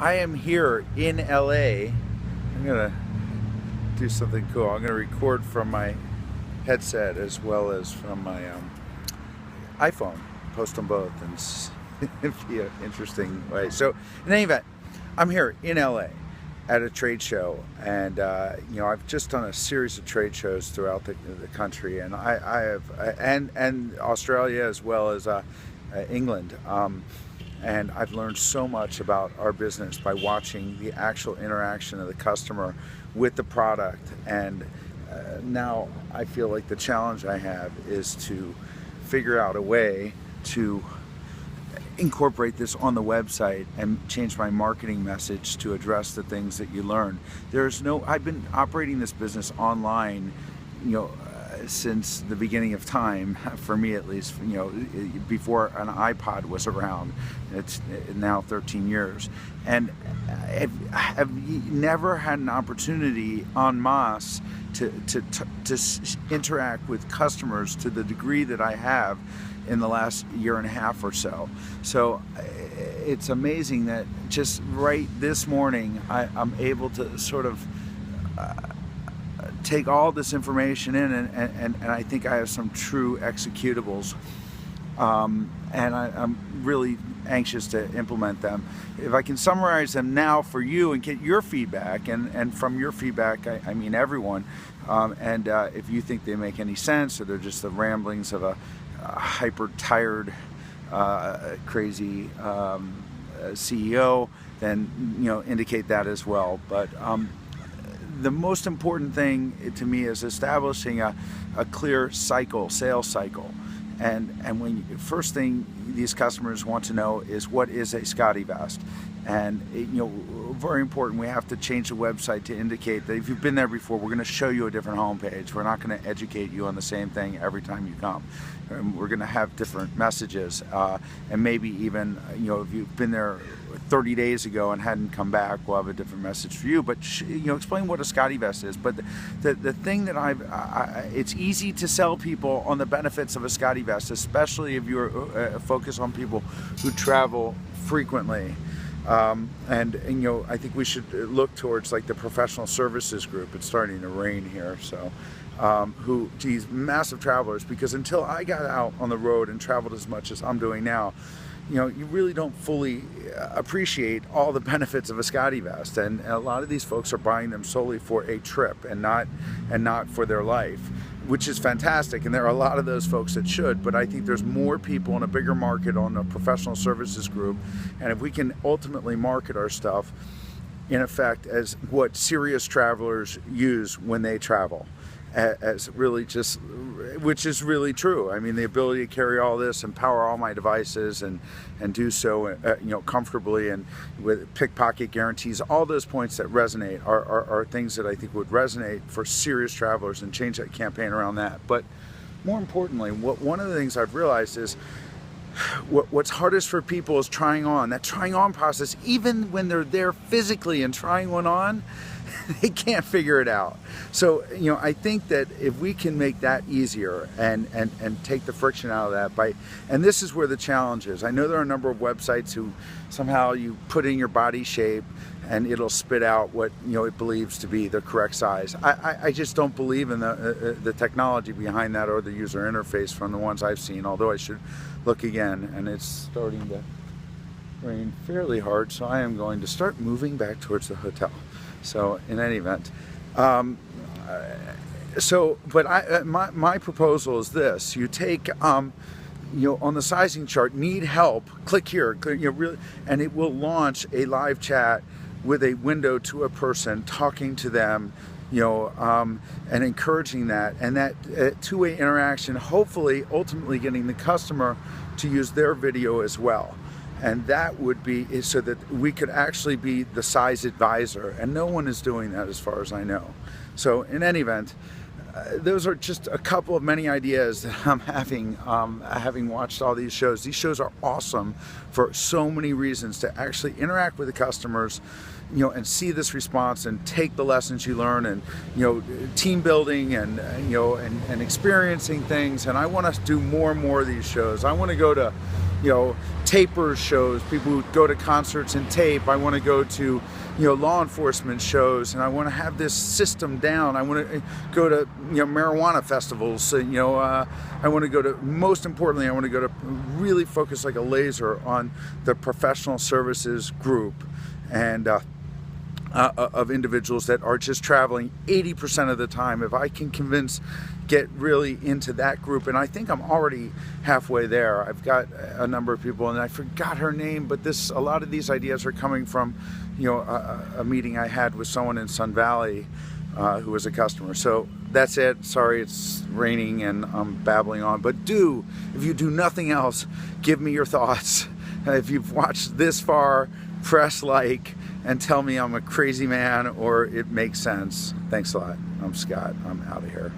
I am here in LA. I'm gonna do something cool. I'm gonna record from my headset as well as from my iPhone. Post them both and it'd be an interesting way. So in any event, I'm here in LA at a trade show, and I've just done a series of trade shows throughout the country, and I have and Australia as well as England. And I've learned so much about our business by watching the actual interaction of the customer with the product. And now I feel like the challenge I have is to figure out a way to incorporate this on the website and change my marketing message to address the things that you learn. I've been operating this business online, since the beginning of time, for me at least, before an iPod was around. It's now 13 years. And I've never had an opportunity en masse to interact with customers to the degree that I have in the last year and a half or so. So it's amazing that just right this morning, I'm able to sort of take all this information in, and I think I have some true executables, and I'm really anxious to implement them. If I can summarize them now for you and get your feedback, and from your feedback I mean everyone, and if you think they make any sense or they're just the ramblings of a hyper tired crazy CEO, then indicate that as well. But the most important thing to me is establishing a clear sales cycle. And first thing these customers want to know is, what is a SCOTTeVEST? And very important, we have to change the website to indicate that if you've been there before, we're going to show you a different homepage. We're not going to educate you on the same thing every time you come. And we're going to have different messages, and maybe even if you've been there 30 days ago and hadn't come back, we'll have a different message for you. But explain what a SCOTTeVEST is. But the thing that it's easy to sell people on the benefits of a SCOTTeVEST, especially if you're focused on people who travel frequently. I think we should look towards like the professional services group. It's starting to rain here, so these massive travelers, because until I got out on the road and traveled as much as I'm doing now, you really don't fully appreciate all the benefits of a SCOTTeVEST, and a lot of these folks are buying them solely for a trip and not for their life, which is fantastic, and there are a lot of those folks that should. But I think there's more people in a bigger market on a professional services group, and if we can ultimately market our stuff in effect as what serious travelers use when they travel, as really just, which is really true. I mean, the ability to carry all this and power all my devices and do so comfortably, and with pickpocket guarantees, all those points that resonate are things that I think would resonate for serious travelers, and change that campaign around that. But more importantly, one of the things I've realized is what's hardest for people is trying on. That trying on process, even when they're there physically and trying one on, they can't figure it out. So I think that if we can make that easier and take the friction out of that, and this is where the challenge is. I know there are a number of websites who somehow you put in your body shape and it'll spit out what it believes to be the correct size. I just don't believe in the technology behind that or the user interface from the ones I've seen, although I should look again. And it's starting to rain fairly hard, so I am going to start moving back towards the hotel. So in any event, my proposal is this: you take on the sizing chart, need help, click here, and it will launch a live chat with a window to a person, talking to them, and encouraging that, and that two-way interaction, hopefully ultimately getting the customer to use their video as well. And that would be so that we could actually be the size advisor, and no one is doing that as far as I know. So in any event, those are just a couple of many ideas that I'm having watched all these shows. These shows are awesome for so many reasons: to actually interact with the customers, and see this response and take the lessons you learn, and team building and experiencing things. And I want to do more and more of these shows. I want to go to tapers shows, people who go to concerts and tape. I want to go to law enforcement shows, and I want to have this system down. I want to go to marijuana festivals. I want to go to, most importantly, I want to go to really focus like a laser on the professional services group and of individuals that are just traveling 80% of the time. If I can get really into that group, and I think I'm already halfway there. I've got a number of people, and I forgot her name, but a lot of these ideas are coming from a meeting I had with someone in Sun Valley who was a customer. So that's it. Sorry, it's raining and I'm babbling on, but if you do nothing else, give me your thoughts. If you've watched this far, press like and tell me I'm a crazy man or it makes sense. Thanks a lot. I'm Scott. I'm out of here.